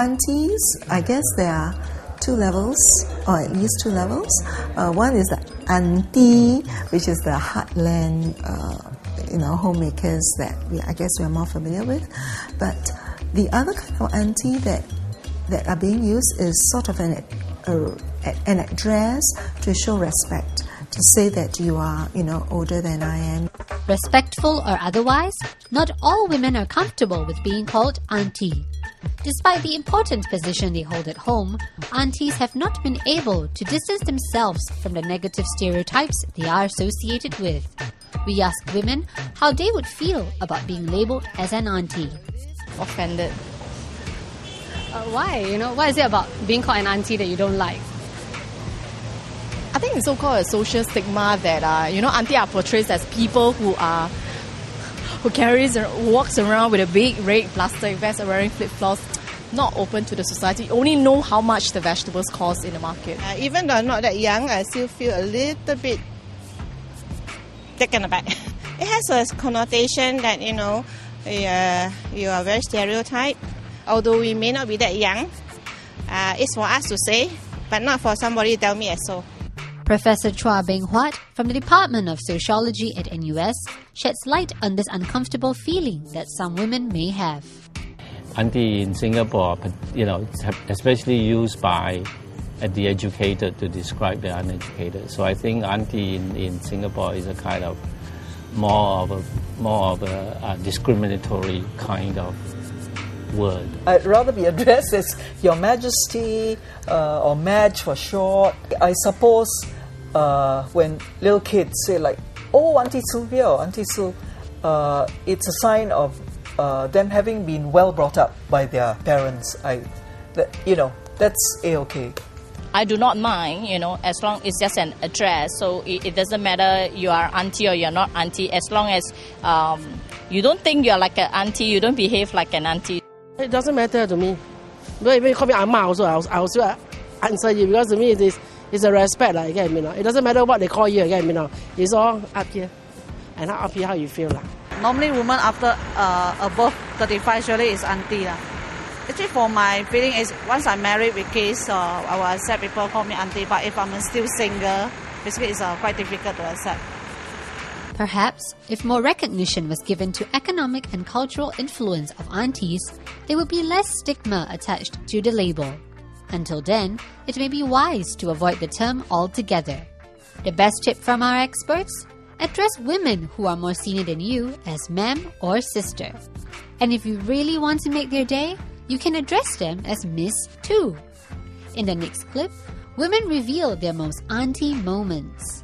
aunties, I guess there are two levels, or at least two levels. One is the auntie, which is the heartland, homemakers that I guess we are more familiar with. But the other kind of auntie that are being used is sort of an address to show respect, to say that you are, older than I am. Respectful or otherwise, not all women are comfortable with being called auntie. Despite the important position they hold at home, aunties have not been able to distance themselves from the negative stereotypes they are associated with. We asked women how they would feel about being labelled as an auntie. Offended. Why? What is it about being called an auntie that you don't like? I think it's so-called a social stigma that, auntie are portrayed as people who walks around with a big red plastic vest and wearing flip-flops, not open to the society, only know how much the vegetables cost in the market. Even though I'm not that young, I still feel a little bit taken aback. It has a connotation that, you are very stereotyped. Although we may not be that young, it's for us to say, but not for somebody to tell me so. Professor Chua Beng Huat from the Department of Sociology at NUS sheds light on this uncomfortable feeling that some women may have. Auntie in Singapore, especially used by the educated to describe the uneducated. So I think auntie in Singapore is a kind of more of a discriminatory kind of word. I'd rather be addressed as Your Majesty or Madge for short. I suppose when little kids say like, "Oh, Auntie Su here," or Auntie Su, it's a sign of them having been well brought up by their parents. That's a-okay. I do not mind, as long as it's just an address. So it doesn't matter you are auntie or you're not auntie, as long as you don't think you're like an auntie, you don't behave like an auntie. It doesn't matter to me. But if you call me Amma also, I'll still answer you, because to me it's a respect. It doesn't matter what they call you, it's all up here. And up here how you feel. Normally women after above 35 surely is auntie. Actually, for my feeling is, once I'm married with kids, I will accept people call me auntie. But if I'm still single, basically it's quite difficult to accept. Perhaps, if more recognition was given to economic and cultural influence of aunties, there would be less stigma attached to the label. Until then, it may be wise to avoid the term altogether. The best tip from our experts? Address women who are more senior than you as ma'am or sister. And if you really want to make their day, you can address them as Miss too. In the next clip, women reveal their most auntie moments.